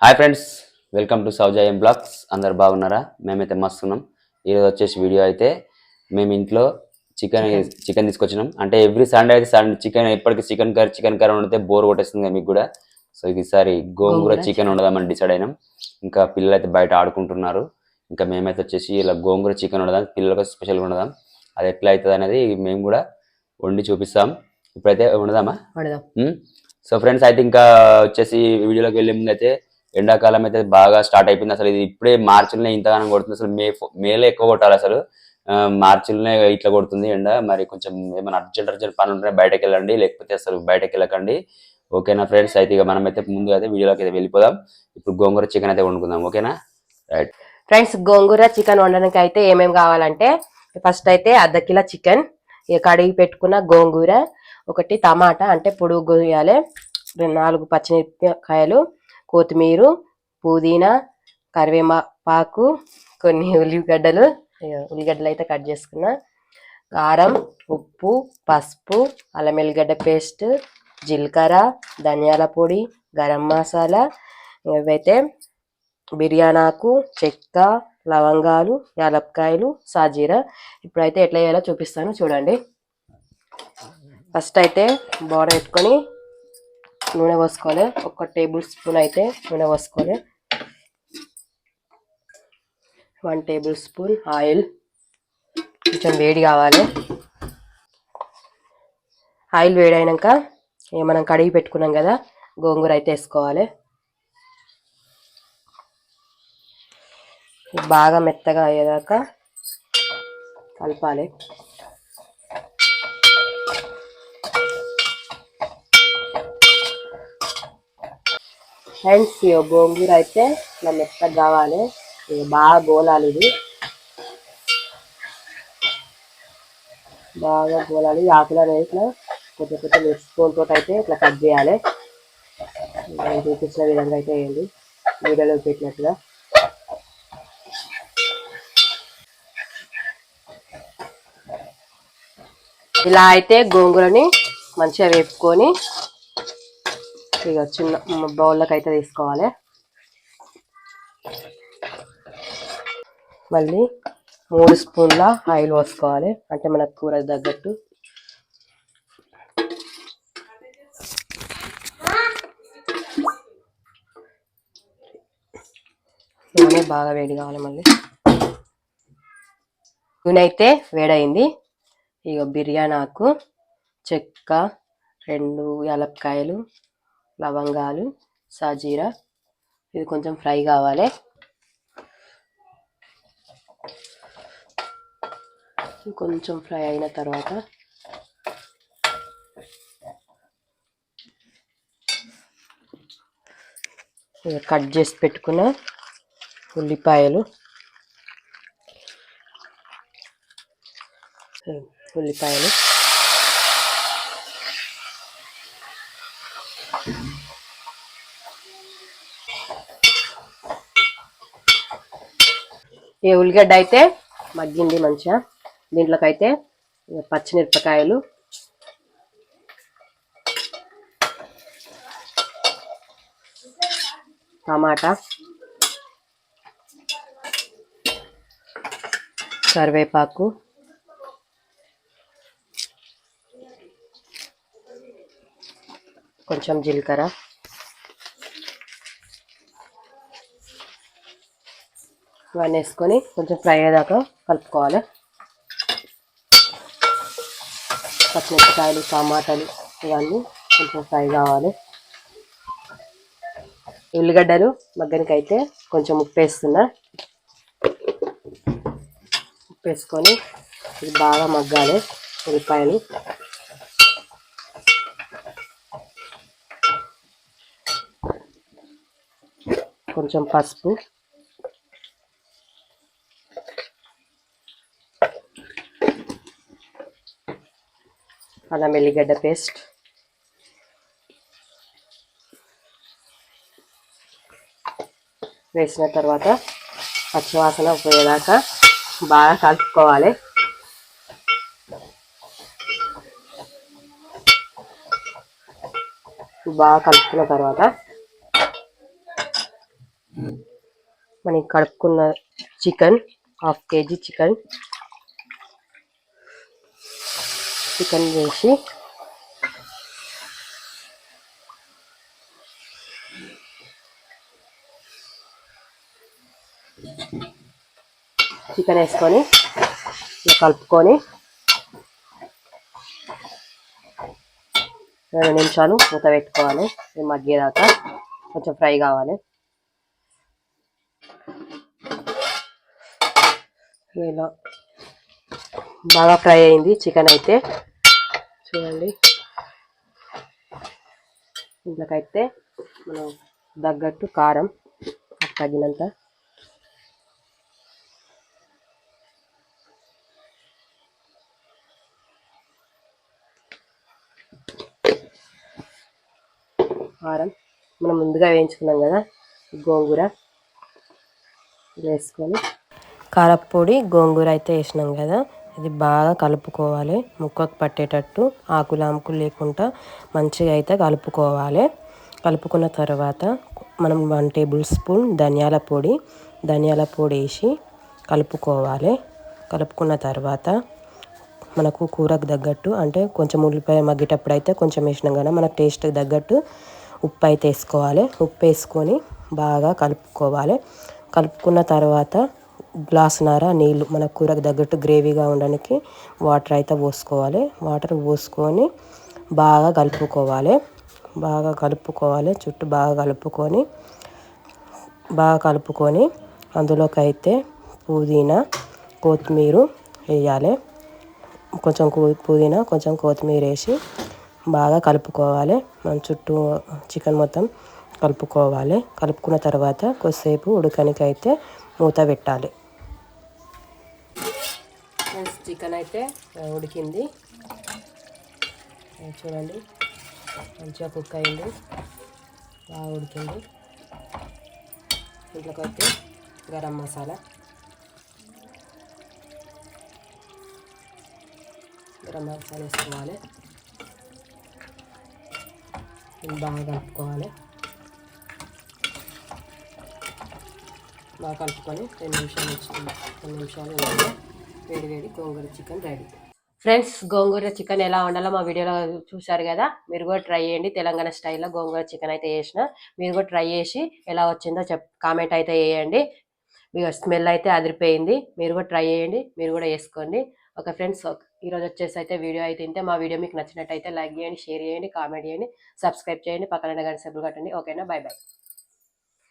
Hi friends, welcome to సౌజాయం blogs. అందరు బాగున్నారా? మేమైతే మస్తున్నాం. ఈరోజు వచ్చేసి వీడియో అయితే మేము ఇంట్లో చికెన్ తీసుకొచ్చినాం. అంటే ఎవ్రీ సండే అయితే చికెన్, ఎప్పటికీ చికెన్ కర్రీ వండితే బోర్ కొట్టేస్తుంది మీకు కూడా. సో ఈసారి గోంగూర చికెన్ వండదామని డిసైడ్ అయినాం. ఇంకా పిల్లలు అయితే బయట ఆడుకుంటున్నారు. ఇంకా మేమైతే వచ్చేసి ఇలా గోంగూర చికెన్ వండదాం, పిల్లలకు స్పెషల్గా వండదాం. అది ఎట్లా అవుతుంది అనేది మేము కూడా వండి చూపిస్తాం. ఇప్పుడైతే వండదామా? సో ఫ్రెండ్స్ అయితే ఇంకా వచ్చేసి వీడియోలోకి వెళ్ళే ముందు అయితే ఎండాకాలం అయితే బాగా స్టార్ట్ అయిపోయింది. అసలు ఇది ఇప్పుడే మార్చిలోనే ఇంతగానం కొడుతుంది. అసలు మేలో ఎక్కువ కొట్టాలి. అసలు మార్చిలోనే ఇట్లా కొడుతుంది ఎండ. మరి కొంచెం ఏమైనా అర్జెంట్ పనులు ఉంటే బయటకు వెళ్ళండి, లేకపోతే అసలు బయటకు వెళ్ళకండి. ఓకేనా ఫ్రెండ్స్? అయితే ఇక మనమైతే ముందు అయితే వీడియోలోకి అయితే వెళ్ళిపోదాం. ఇప్పుడు గోంగూర చికెన్ అయితే వండుకుందాం. ఓకేనా? రైట్ ఫ్రెండ్స్, గోంగూర చికెన్ వండడానికి అయితే ఏమేమి కావాలంటే ఫస్ట్ అయితే అర్ధ కిలో చికెన్, కడిగి పెట్టుకున్న గోంగూర, ఒకటి టమాటా అంటే పొడుగు గోయాలి, 4 పచ్చిమిరపకాయలు, కొత్తిమీర, పుదీనా, కరివేపాకు, కొన్ని ఉల్లిగడ్డలు అయితే కట్ చేసుకున్నా, కారం, ఉప్పు, పసుపు, అల్లం వెల్లిగడ్డ పేస్ట్, జీలకర్ర, ధనియాల పొడి, గరం మసాలా, ఇవైతే బిర్యానాకు, చెక్క, లవంగాలు, యాలక్కాయలు, సాజీరా. ఇప్పుడైతే ఎట్లా చేయాలో చూపిస్తాను చూడండి. ఫస్ట్ అయితే బోడ పెట్టుకొని నూనె పోసుకోవాలి. 1 టేబుల్ స్పూన్ అయితే నూనె పోసుకోవాలి. 1 టేబుల్ స్పూన్ ఆయిల్, కొంచెం వేడి కావాలి. ఆయిల్ వేడైనాక మనం కడిగి పెట్టుకున్నాం కదా గోంగూర అయితే వేసుకోవాలి. బాగా మెత్తగా అయ్యేదాకా కలపాలి. ఫ్రెండ్స్, గోంగూర అయితే ఇట్లా మెత్తగా కావాలి, బాగా గోలాలి. ఇది బాగా గోలాలి. ఆకులు అనేది ఇట్లా కొంచెం స్పూన్ తోటి అయితే ఇట్లా కట్ చేయాలి. నేను చూపించిన విధంగా అయితే వేయండి, వీడియోలో పెట్టినట్టుగా. ఇలా అయితే గోంగూరని మంచిగా వేపుకొని ఇక చిన్న బౌల్లోకి అయితే తీసుకోవాలి. మళ్ళీ 3 స్పూన్ల ఆయిల్ పోసుకోవాలి, అంటే మన కూర తగ్గట్టు. నూనె బాగా వేడి కావాలి. మళ్ళీ నూనె అయితే వేడైంది. ఇక బిర్యానీ ఆకు, చెక్క, 2 యాలక్కాయలు, లవంగాలు, సాజీరా, ఇది కొంచెం ఫ్రై కావాలి. కొంచెం ఫ్రై అయిన తర్వాత కట్ చేసి పెట్టుకున్న ఉల్లిపాయలు ఈ ఉల్లిగడ్డ అయితే మగ్గింది మంచిగా. దీంట్లోకైతే పచ్చిమిరపకాయలు, టమాటా, కరివేపాకు, కొంచెం జీలకర్ర, ఇవన్నీ వేసుకొని కొంచెం ఫ్రై అయ్యేదాకా కలుపుకోవాలి. పచ్చిమిరపకాయలు, టమాటాలు ఇవన్నీ కొంచెం ఫ్రై కావాలి. ఉల్లిగడ్డలు మగ్గనికైతే కొంచెం ఉప్పు వేస్తున్నా. ఉప్పు వేసుకొని ఇది బాగా మగ్గాలి. ఉల్లిపాయలు కొంచెం పసుపు, అల్లం వెల్లిగడ్డ పేస్ట్, వేసిన తర్వాత పచ్చివాసన పోయేదాకా బాగా కలుపుకోవాలి. బాగా కలుపుకున్న తర్వాత మనం కడుక్కున్న చికెన్, 1/2 kg చికెన్ వేసి చికెన్ వేసుకొని ఇలా కలుపుకొని 2 నిమిషాలు మూత పెట్టుకోవాలి. ఇది మగ్గేదాకా కొంచెం ఫ్రై కావాలి. ఇలా బాగా ఫ్రై అయింది చికెన్ అయితే. చూడండి, ఇంట్లోకైతే మనం తగ్గట్టు కారం తగినంత, కారం మనం ముందుగా వేయించుకున్నాం కదా గోంగూర వేసుకొని, కారపొడి గోంగూర అయితే వేసినాం కదా, ఇది బాగా కలుపుకోవాలి. ముక్కకు పట్టేటట్టు ఆకులు లేకుండా మంచిగా అయితే కలుపుకోవాలి. కలుపుకున్న తర్వాత మనం 1 టేబుల్ స్పూన్ ధనియాల పొడి వేసి కలుపుకోవాలి. కలుపుకున్న తర్వాత మనకు కూరకు తగ్గట్టు, అంటే కొంచెం ఉల్లిపాయ మగ్గేటప్పుడు అయితే కొంచెం వేసినాం కదా, మనకు టేస్ట్కి తగ్గట్టు ఉప్పు అయితే వేసుకోవాలి. ఉప్పు వేసుకొని బాగా కలుపుకోవాలి. కలుపుకున్న తర్వాత గ్లాసున్నర నీళ్ళు, మన కూరకు తగ్గట్టు గ్రేవీగా ఉండడానికి వాటర్ అయితే పోసుకోవాలి. వాటర్ పోసుకొని బాగా కలుపుకోవాలి. చుట్టూ బాగా కలుపుకొని అందులోకి అయితే పుదీనా, కొత్తిమీర వేయాలి. కొంచెం పుదీనా, కొంచెం కొత్తిమీర వేసి బాగా కలుపుకోవాలి. మన చుట్టూ చికెన్ మొత్తం కలుపుకోవాలి. కలుపుకున్న తర్వాత కొద్దిసేపు ఉడకనికి అయితే మూత పెట్టాలి. చికెన్ అయితే ఉడికింది చూడండి, మంచిగా కుక్ అయింది, బాగా ఉడికింది. ఇంట్లోకి అయితే గరం మసాలా వేసుకోవాలి. బాగా కలుపుకోవాలి. బాగా కలుపుకొని 2 నిమిషాలు వేడి గోంగూర చికెన్ రెడీ. ఫ్రెండ్స్, గోంగూర చికెన్ ఎలా వండాలో మా వీడియోలో చూశారు కదా. మీరు కూడా ట్రై చేయండి. తెలంగాణ స్టైల్లో గోంగూర చికెన్ అయితే చేసిన. మీరు కూడా ట్రై చేసి ఎలా వచ్చిందో కామెంట్ అయితే చేయండి. మీకు స్మెల్ అయితే అదిరిపోయింది. మీరు కూడా ట్రై చేయండి, మీరు కూడా వేసుకోండి. ఓకే ఫ్రెండ్స్, ఈరోజు వచ్చేసి అయితే వీడియో అయితే ఇంతే. మా వీడియో మీకు నచ్చినట్టయితే లైక్ చేయండి, షేర్ చేయండి, కామెంట్ చేయండి, సబ్స్క్రైబ్ చేయండి, పక్కన గంట సింబల్ కొట్టండి. ఓకేనా, బై బై.